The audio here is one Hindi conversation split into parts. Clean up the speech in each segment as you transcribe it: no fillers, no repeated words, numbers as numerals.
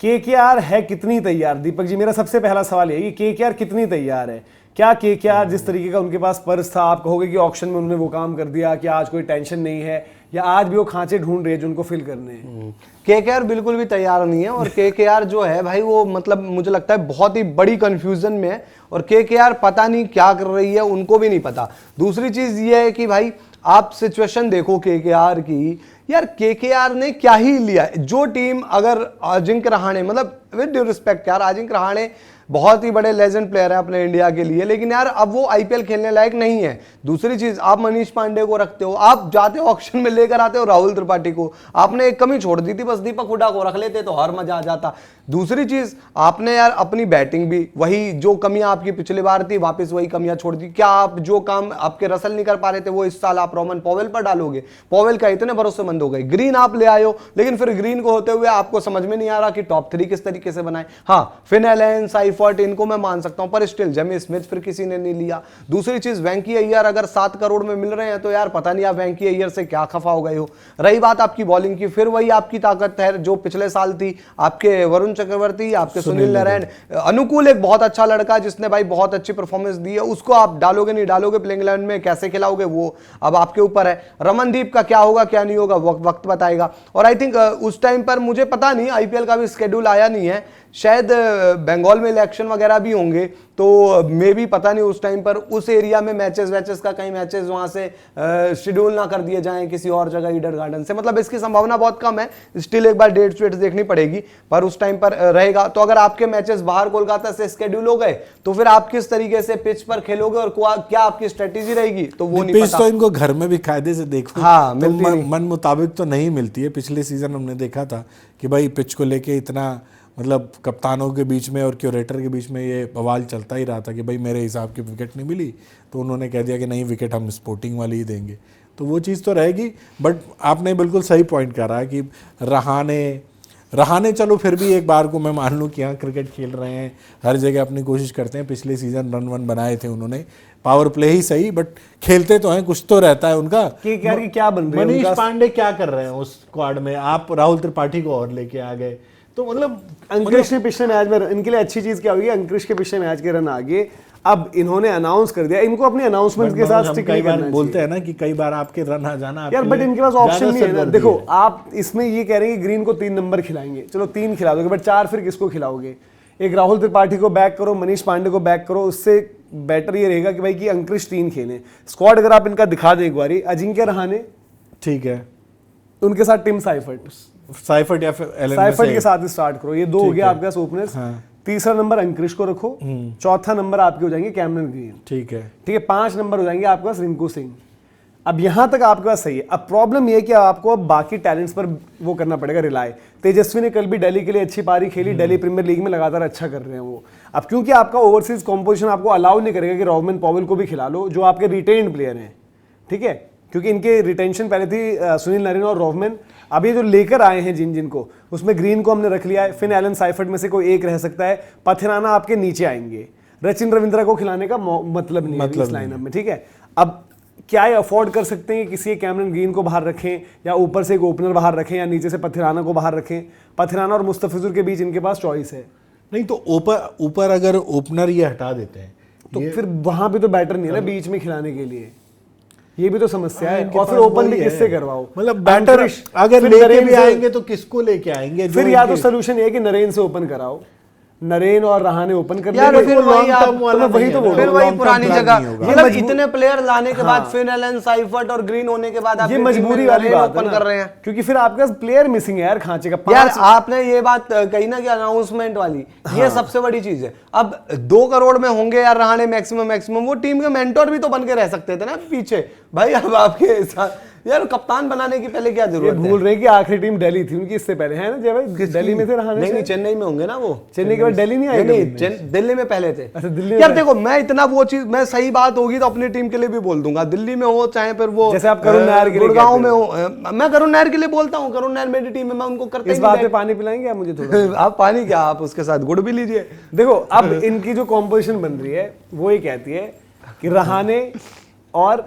केकेआर है कितनी तैयार? दीपक जी, मेरा सबसे पहला सवाल यही, केकेआर कितनी तैयार है? क्या केकेआर जिस तरीके का उनके पास पर्स था, आप कहोगे कि ऑक्शन में उन्होंने वो काम कर दिया कि आज कोई टेंशन नहीं है, या आज भी वो खांचे ढूंढ रहे हैं जो उनको फिल करने हैं? केकेआर बिल्कुल भी तैयार नहीं है, और केकेआर जो है भाई वो मतलब मुझे लगता है बहुत ही बड़ी कंफ्यूजन में है, और केकेआर पता नहीं क्या कर रही है, उनको भी नहीं पता। दूसरी चीज ये है कि भाई आप सिचुएशन देखो केकेआर की, यार केकेआर ने क्या ही लिया। जो टीम अगर अजिंक्य रहाणे, मतलब विद ड्यू रिस्पेक्ट यार, अजिंक्य रहाणे बहुत ही बड़े लेजेंड प्लेयर है अपने इंडिया के लिए, लेकिन यार अब वो आईपीएल खेलने लायक नहीं है। दूसरी चीज, आप मनीष पांडे को रखते हो, आप जाते हो ऑक्शन में लेकर आते हो राहुल त्रिपाठी को, आपने एक कमी छोड़ दी थी, बस दीपक हुड्डा को रख लेते तो हर मजा आ जाता। दूसरी चीज, आपने यार अपनी बैटिंग भी वही जो कमियां आपकी पिछली बार थी वापस वही कमियां छोड़ दी। क्या आप जो काम आपके रसल नहीं कर पा रहे थे वो इस साल आप रोमन पॉवेल पर डालोगे? पॉवेल का इतने भरोसेमंद हो गए। ग्रीन आप ले आए हो, लेकिन फिर ग्रीन को होते हुए आपको समझ में नहीं आ रहा कि टॉप 3 किस तरीके से बनाए। हाँ, फिन एलन, साइफर्ट, इनको मैं मान सकता हूं, पर स्टिल जेमी स्मिथ फिर किसी ने नहीं लिया। दूसरी चीज, वेंकी अय्यर अगर 7 करोड़ में मिल रहे हैं तो यार पता नहीं आप वेंकी अय्यर से क्या खफा हो गए हो। रही बात आपकी बॉलिंग की, फिर वही आपकी ताकत है जो पिछले साल थी, आपके वरुण चक्रवर्ती, आपके सुनील नारायण। अनुकूल एक बहुत अच्छा लड़का जिसने भाई बहुत अच्छी परफॉर्मेंस दी है, उसको आप डालोगे नहीं डालोगे प्लेइंग 11 में, कैसे खिलाओगे वो अब आपके ऊपर है। रमनदीप का क्या होगा क्या नहीं होगा वक्त बताएगा। और आई थिंक उस टाइम पर मुझे पता नहीं, आईपीएल का भी शेड्यूल आया नहीं है, शायद बंगाल में इलेक्शन वगैरह भी होंगे, तो मे भी पता नहीं उस टाइम पर उस एरिया में मैचेस का कई मैचेस वहां से शेड्यूल ना कर दिए जाएं किसी और जगह ईडन गार्डन से, मतलब इसकी संभावना बहुत कम है। स्टिल एक बार डेट्स वेट्स देखनी पड़ेगी, पर उस टाइम पर रहेगा। तो अगर आपके मैचेस बाहर कोलकाता से शेड्यूल हो गए तो फिर आप किस तरीके से पिच पर खेलोगे और क्या आपकी स्ट्रेटेजी रहेगी, तो वो नहीं पता। तो इनको घर में भी कायदे से देखो, हाँ, तो मन मुताबिक तो नहीं मिलती है। पिछले सीजन हमने देखा था कि भाई पिच को लेके इतना मतलब कप्तानों के बीच में और क्यूरेटर के बीच में ये बवाल चलता ही रहा था कि भाई मेरे हिसाब की विकेट नहीं मिली, तो उन्होंने कह दिया कि नहीं, विकेट हम स्पोर्टिंग वाली ही देंगे। तो वो चीज़ तो रहेगी। बट आपने बिल्कुल सही पॉइंट करा है कि रहाणे चलो फिर भी एक बार को मैं मान लूँ कि हाँ क्रिकेट खेल रहे हैं, हर जगह अपनी कोशिश करते हैं। पिछले सीजन रन वन बनाए थे उन्होंने, पावर प्ले ही सही, बट खेलते तो हैं, कुछ तो रहता है उनका। क्या बन रही है? मनीष पांडे क्या कर रहे हैं उस स्क्वाड में? आप राहुल त्रिपाठी को और लेके आ गए, तो मतलब अंकुरिश के पिछले मैच में इनके लिए अच्छी चीज क्या होगी, अंकुरिश के पिछले मैच के रन आगे अब इन्होंने अनाउंस कर दिया, इनको अपने अनाउंसमेंट के साथ स्टिक नहीं करना चाहिए। बोलते हैं ना कि कई बार आपके रन आ जाना यार, बट इनके पास ऑप्शन नहीं है ना। देखो, आप इसमें ये कह रहे हैं कि ग्रीन को 3 नंबर खिलाएंगे, चलो 3 खिला दोगे, बट 4 फिर किसको खिलाओगे? एक राहुल त्रिपाठी को बैक करो, मनीष पांडे को बैक करो, उससे बेटर ये रहेगा कि भाई कि अंकुरिश 3 खेले। स्क्वाड अगर आप इनका दिखा दें एक बारी, अजिंक्य रहाणे, ठीक है, उनके साथ टिम साइफर्ट या फिर साइफर्ट के साथ स्टार्ट करो। ये 2 हो गया आपके पास ओपनर्स। तीसरा नंबर अंकुरिश को रखो, चौथा नंबर आपके हो जाएंगे कैमरन ग्रीन, ठीक है, 5 नंबर हो जाएंगे आपके पास रिंकू सिंह। अब यहां तक आपके पास सही है। अब प्रॉब्लम ये कि आपको अब बाकी टैलेंट्स पर वो करना पड़ेगा रिलाय। तेजस्वी ने कल भी दिल्ली के लिए अच्छी पारी खेली, दिल्ली प्रीमियर लीग में लगातार अच्छा कर रहे हैं वो। अब क्योंकि आपका ओवरसीज कॉम्पोजिशन आपको अलाउ नहीं करेगा कि रोमन पॉवेल को भी खिला लो, जो आपके रिटेन्ड प्लेयर हैं, ठीक है, क्योंकि इनके रिटेंशन पहले थी सुनील नारायण और रोवमन। अब ये जो लेकर आए हैं जिनको, उसमें ग्रीन को हमने रख लिया है, फिन एलन, साइफर्ट में से कोई एक रह सकता है, पथिराना आपके नीचे आएंगे, रचिन रविंद्रा को खिलाने का मतलब नहीं है इस लाइनअप में, ठीक है। अब क्या ये अफोर्ड कर सकते हैं कि किसी कैमरन ग्रीन को बाहर रखें, या ऊपर से एक ओपनर बाहर रखें, या नीचे से पथिराना को बाहर रखें? पथिराना और मुस्तफिजुर के बीच इनके पास चॉइस है। नहीं तो ऊपर अगर ओपनर ये हटा देते हैं तो फिर वहां पे तो बैटर नहीं है ना बीच में खिलाने के लिए, ये भी तो समस्या है। और फिर ओपन भी किससे करवाओ? मतलब बैटर अगर लेके भी आएंगे तो किसको लेके आएंगे? फिर या तो सोल्यूशन ये कि नरेन से ओपन कराओ, नरेन और रहाणे ओपन कर यार, फिर वही तो फिर वही पुरानी जगह, मतलब इतने प्लेयर लाने के बाद फिन एलन, साइफर्ट और ग्रीन होने के बाद आप ये मजबूरी वाली बात ओपन कर रहे हैं, क्योंकि फिर आपके पास प्लेयर मिसिंग है यार खांचे का। यार आपने ये बात कही ना कि अनाउंसमेंट वाली, ये सबसे बड़ी चीज है। अब 2 करोड़ में होंगे यार रहाणे मैक्सिमम, वो टीम के मेंटोर भी तो बन के रह सकते थे ना पीछे भाई। अब आपके साथ यार कप्तान बनाने की पहले क्या जरूरत है? भूल रहे कि आखिरी टीम दिल्ली थी उनकी, इससे पहले है ना जय भाई, दिल्ली में थे रहाणे। नहीं, चेन्नई में होंगे ना वो, चेन्नई के बाद दिल्ली नहीं आए? नहीं, दिल्ली में पहले थे। अच्छा, दिल्ली यार देखो, मैं इतना वो चीज, मैं सही बात होगी तो अपनी टीम के लिए भी बोल दूंगा, दिल्ली में हो चाहे फिर वो जैसे आप करुण नायर के लिए गुड़गांव में हो। मैं करुण नायर के लिए बोलता हूँ, करुण नायर मेरी टीम में, मैं उनको करता इस बात पे पानी पिलाएंगे आप मुझे थोड़ा? आप पानी क्या, आप उसके साथ गुड़ भी लीजिए। देखो, अब इनकी जो कॉम्पोजिशन बन रही है वो ये कहती है कि रहाणे और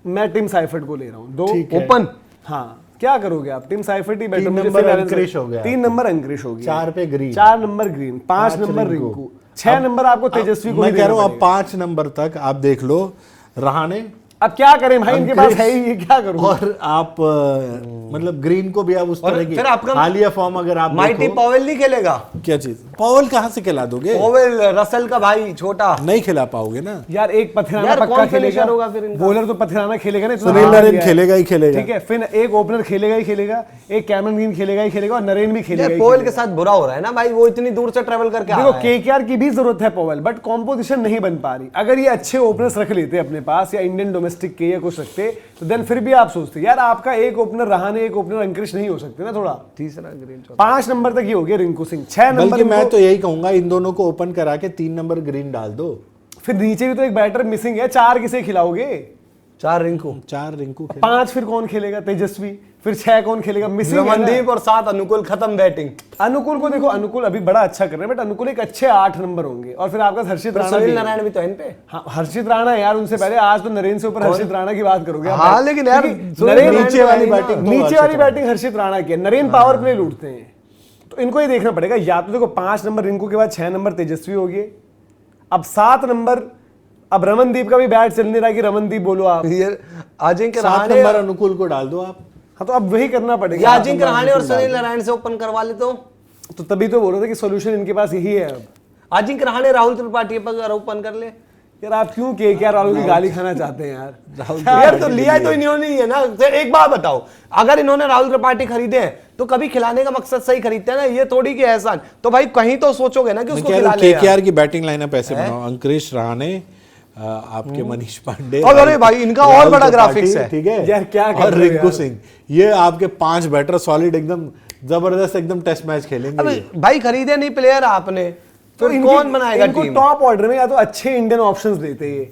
मैं टिम साइफर्ट को ले रहा हूँ 2 ओपन। हाँ, क्या करोगे आप? टीम साइफर्ट ही बेटर 3 मुझे नंबर फिर अंकुरिश हो गया। 3 नंबर अंकुरिश हो गया, 4 पे green, 4 number green, 5 number Rinku, 6 number आपको तेजस्वी को मैं ही कह देना रहा हूँ अब पड़ेगा। 5 नंबर तक आप देख लो रहाणे अब क्या करें भाई, इनके पास है ही, ये क्या करूं? और आप मतलब ग्रीन को भी आप उस और तरह की फिर आपका हालिया फॉर्म अगर आप माइटी देखो, पॉवेल नहीं खेलेगा। क्या चीज पॉवेल कहाँ से खिला दोगे? पॉवेल रसल का भाई छोटा। नहीं खिला पाओगे ना। यार एक पथिराना यार पक्का कौन खेलेगा, finisher होगा फिर इनका? बॉलर तो पथिराना खेलेगा ना, इतना सुनील हार नरेन दिया है। खेलेगा ही खेलेगा। ठीक है, फिर एक ओपनर खेलेगा ही खेलेगा, एक कैमरन ग्रीन खेलेगा ही खेलेगा, और नरेन भी खेलेगा यार ही पॉवेल के खेलेगा। साथ बुरा हो रहा है ना भाई, वो इतनी दूर से ट्रेवल करके देखो आया है। केकेआर की भी जरूरत है पॉवेल, बट कॉम्पोजिशन नहीं बन पा रही। अगर ये अच्छे ओपनर्स रख लेते अपने पास, या इंडियन डोमेस्टिक के या कुछ रखते, तो देन फिर भी आप सोचते यार आपका एक ओपनर रहाणे, एक ओपनर अंकुरिश नहीं हो सकते ना थोड़ा। तीसरा ग्रीन 5 नंबर तक ही हो गया रिंकू सिंह, 6 नंबर बल्कि मैं इनको- तो यही कहूंगा इन दोनों को ओपन करा के 3 नंबर ग्रीन डाल दो। फिर नीचे भी तो एक बैटर मिसिंग है, 4 किसे खिलाओगे? 4 रिंकू, 4 रिंकू खेल 5 फिर कौन खेलेगा? तेजस्वी। फिर 6 कौन खेलेगा? मिसिंग है ना। रमनदीप और 7 अनुकूल, खत्म बैटिंग। अनुकूल को देखो, अनुकूल अभी बड़ा अच्छा कर रहे हैं, बट अनुकूल एक अच्छे 8 नंबर होंगे, और फिर आपका हर्षित राणा भी सुनील है। नारायण भी तो है इन पे। हाँ, हर्षित राणा यार उनसे पहले, आज तो नरेन से ऊपर हर्षित राणा की बात करोगे आप। हाँ, लेकिन यार क्योंकि सुनील नरेन नारायण नीचे तो वाली है ही ना। बैटिंग तो नीचे हर्षित वाली राणा। बैटिंग हर्षित राणा की है, नरेन पावर प्ले लूटते हैं, तो इनको ही देखना पड़ेगा। या तो देखो 5 नंबर रिंकू के बाद 6 नंबर तेजस्वी हो गए, अब 7 नंबर, अब रमनदीप का भी बैट चल नहीं रहा कि रमनदीप बोलो आप। ये अजिंक्य 7 रहाणे, नंबर अनुकूल को डाल दो आप। हाँ, तो अब वही करना पड़ेगा। या अजिंक्य रहाणे और सुनील नारायण से ओपन करवा ले तो तभी तो बोल रहे थे कि सोल्यूशन इनके पास यही है अब। अजिंक्य रहाणे राहुल त्रिपाठी पर ओपन कर ले। यार आप क्यों केकेआर राहुल की गाली खाना चाहते हैं यार? यार तो लिया तो इन्होंने ही है ना। तो एक बात बताओ, अगर इन्होंने राहुल त्रिपाठी खरीदे हैं तो कभी खिलाने का मकसद सही खरीदते हैं ना, ये थोड़ी की एहसान। तो भाई कहीं तो सोचोगे ना कि उसको खिला ले यार। केकेआर की बैटिंग लाइनअप ऐसे बनाओ, अंकुरिश रहाणे, आपके मनीष पांडे, और अरे भाई इनका और राहुल बड़ा त्रिपाठी, ग्राफिक्स है। ठीक है यार क्या कर और रहे हो रिंकू यार? सिंह, ये आपके 5 बैटर सॉलिड एकदम जबरदस्त एकदम टेस्ट मैच खेलेंगे अबे ये। भाई खरीदे नहीं प्लेयर आपने, तो कौन बनाएगा इनको टीम? टॉप ऑर्डर में या तो अच्छे इंडियन ऑप्शंस देते ये।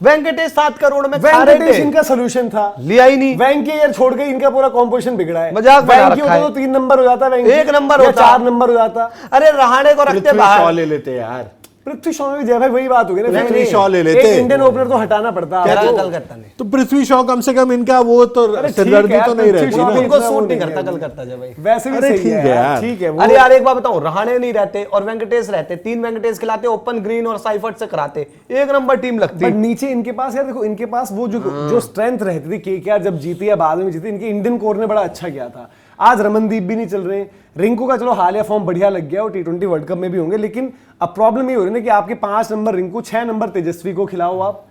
वेंकटेश 7 करोड़ में खा रहे वेंकटेश थे, इनका सोल्यूशन था, लिया ही नहीं। वेंकी यार छोड़ के इनका पूरा कॉम्पोजिशन बिगड़ा है। मजाक बना वेंकी रखा होता है। तो 3 नंबर हो जाता, वेंकी 1 नंबर या होता, 4 नंबर हो जाता। अरे रहाणे को रखते पृथ्वी शॉ बाहर। ले लेते यार, पृथ्वी शॉ में भी जय भाई वही बात होगी ना, पृथ्वी फिर शॉ ले लेते। एक इंडियन ओपनर तो हटाना पड़ता क्या आपको। कलकत्ता ने तो पृथ्वी शॉ कम से कम इनका वो तो अरे ठीक सिरदर्दी है, तो नहीं पृथ्वी रहती शॉ ना। भी उनको इतना वो सूट नहीं नहीं करता है। कलकत्ता जब भाई। वैसे भी अरे सही ठीक है यार। ठीक है वो। अरे यार एक बात बताऊं, रहाणे नहीं रहते और वेंकटेश रहते, 3 वेंकटेश खिलाते, ओपन ग्रीन और साइफर्ट से कराते, 1 नंबर टीम लगती। बट नीचे इनके पास यार देखो, इनके पास वो जो स्ट्रेंथ रहती थी, केकेआर जब जीती या बाद में जीती, इनके इंडियन कोर ने बड़ा अच्छा किया था। आज रमनदीप भी नहीं चल रहे, रिंकू का चलो हालिया फॉर्म बढ़िया लग गया, वो T20 वर्ल्ड कप में भी होंगे, लेकिन अब प्रॉब्लम ये हो रही है ना कि आपके 5 नंबर रिंकू, 6 नंबर तेजस्वी को खिलाओ आप।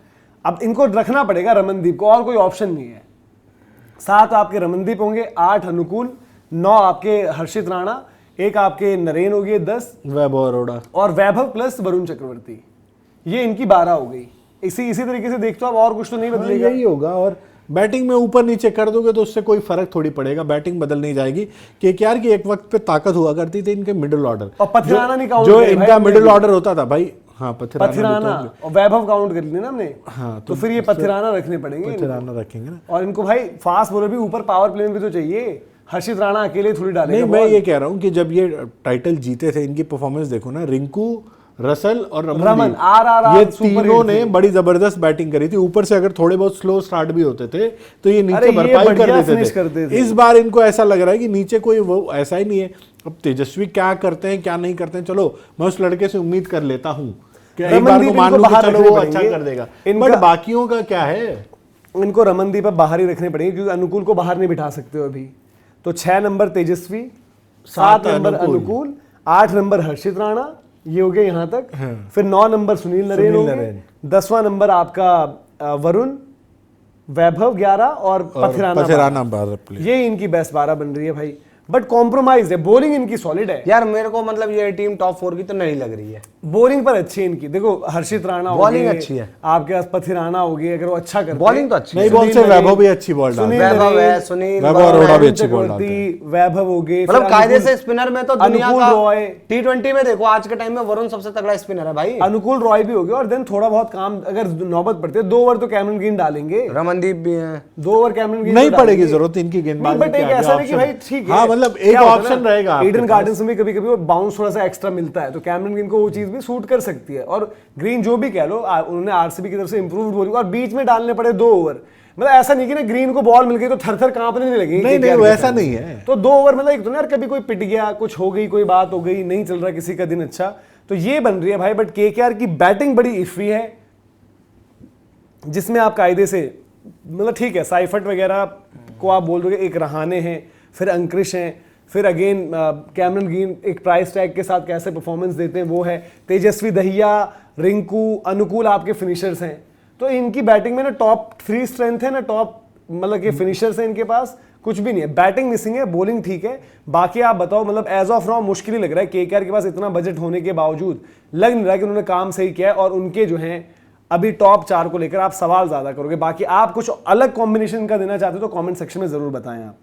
अब इनको रखना पड़ेगा रमनदीप को, और कोई ऑप्शन नहीं है। 7 आपके रमनदीप होंगे, 8 अनुकूल, 9 आपके हर्षित राणा, 1 आपके नरेन हो गए, 10 वैभव अरोड़ा और वैभव प्लस वरुण चक्रवर्ती, ये इनकी 12 हो गई। इसी तरीके से देखते हो, अब और कुछ तो नहीं बदलेगा। यही होगा। और बैटिंग में ऊपर नीचे कर दोगे तो उससे कोई फर्क थोड़ी पड़ेगा, बैटिंग बदल नहीं जाएगी। केकेआर की एक वक्त पे ताकत हुआ करती थी इनके मिडिल ऑर्डर, और पथिराना नहीं काउंट जो करे भाई इनका हमने मिडिल भी। ऑर्डर होता था भाई। हाँ पथिराना और वैभव काउंट कर लिए ना हमने। हाँ, तो फिर ये पथिराना रखने पड़ेंगे इनको। पथिराना रखेंगे ना। और इनको भाई फास्ट बॉलर भी ऊपर पावर प्ले में भी तो चाहिए। हर्षित राणा अकेले थोड़ी डालेगा नहीं, मैं बॉल। ये कह रहा हूँ कि जब ये टाइटल जीते थे, इनकी परफॉर्मेंस देखो ना, रिंकू, रसल और रमन, RRR ये सुपर तीनों हिट ने थे। बड़ी जबरदस्त बैटिंग करी थी। ऊपर से अगर थोड़े बहुत स्लो स्टार्ट भी होते थे तो ये अरे नीचे ये भरपाई बढ़िया कर फिनिश देते करते थे। थे। इस बार इनको ऐसा लग रहा है कि नीचे कोई वो ऐसा ही नहीं है। अब तेजस्वी क्या करते हैं क्या नहीं करते हैं, चलो मैं उस लड़के से उम्मीद कर लेता हूँ कि एक बार रमनदीप को मान इनको लूं कि बाहर चलो रखने वो अच्छा पड़ेंगे। कर देगा, इनका- बट बाकियों का क्या है? इनको रमनदीप अब बाहर ही रखने पड़ेंगे, क्योंकि अनुकूल को बाहर नहीं बिठा सकते हो अभी। तो 6 नंबर तेजस्वी, 7 नंबर अनुकूल, 8 नंबर हर्षित राणा, ये हो गए यहाँ तक। फिर 9 नंबर सुनील नरेन हो गए, 10वां नंबर आपका वरुण, वैभव 11 और पथिराना 12। ये इनकी बेस्ट 12 बन रही है भाई। बट कॉम्प्रोमाइज है, बॉलिंग इनकी सॉलिड है। यार मेरे को मतलब ये टीम टॉप 4 की तो नहीं लग रही है। बॉलिंग पर अच्छी है इनकी, देखो हर्षित राणा हो बॉलिंग गए, अच्छी है। आपके पास पथिराना हो गए, अगर वो अच्छा करते बॉलिंग तो अच्छी नहीं, बॉल से वैभव भी अच्छी बॉल डाल सुनील वैभव नरेन, है, सुनील वैभव अरोड़ा भी वरुण अच्छी बॉल डालते चक्रवर्ती, वैभव हो गए, मतलब फिर कायदे अनुकूल- से स्पिनर में तो दुनिया अनुकूल का रॉय, T20 में देखो आज के टाइम में वरुण सबसे तगड़ा स्पिनर है भाई। अनुकूल रॉय भी हो गया। और देन थोड़ा बहुत काम अगर नौबत पड़ती है, 2 ओवर तो कैमरन ग्रीन डालेंगे, रमनदीप भी है। 2 ओवर कैमरन ग्रीन नहीं तो पड़ेगी डालेंगे। जरूरत इनकी गेंदबाजी बट की, एक आगे ऐसा नहीं कि option- भाई ठीक है। हाँ, मतलब एक क्या होता है ऑप्शन ना, रहेगा आपके ईडन पास। गार्डन्स में कभी कभी वो बाउंस थोड़ा सा एक्स्ट्रा मिलता है, तो कैमरन ग्रीन को वो चीज भी सूट कर सकती है। और ग्रीन जो भी कह लो, उन्होंने आरसीबी की तरफ से इंप्रूव्ड बॉलिंग, और बीच में डालने पड़े 2 ओवर, मतलब ऐसा नहीं कि ना ग्रीन को बॉल मिल गई तो थर थर कांपने नहीं लगी। नहीं नहीं, वो ऐसा नहीं है। तो 2 ओवर मतलब एक तो ना यार कभी कोई पिट गया, कुछ हो गई, कोई बात हो गई, नहीं चल रहा किसी का दिन अच्छा, तो ये बन रही है भाई। बट केकेआर की बैटिंग बड़ी इफी है, जिसमें आप कायदे से मतलब ठीक है साइफट वगैरह को आप बोल दोगे, एक रहाने हैं, फिर अंकृश हैं, फिर अगेन कैमरन ग्रीन एक प्राइस टैग के साथ कैसे परफॉर्मेंस देते हैं वो है, तेजस्वी दहिया, रिंकू, अनुकूल आपके फिनिशर्स हैं। तो इनकी बैटिंग में ना टॉप 3 स्ट्रेंथ है ना, टॉप मतलब के फिनिशर्स हैं इनके पास, कुछ भी नहीं है। बैटिंग मिसिंग है, बॉलिंग ठीक है, बाकी आप बताओ। मतलब एज ऑफ नाउ मुश्किल ही लग रहा है केकेआर के पास इतना बजट होने के बावजूद, लग नहीं रहा कि उन्होंने काम सही किया है। और उनके जो हैं अभी टॉप 4 को लेकर आप सवाल ज्यादा करोगे। बाकी आप कुछ अलग कॉम्बिनेशन का देना चाहते हो तो कमेंट सेक्शन में जरूर बताएं आप।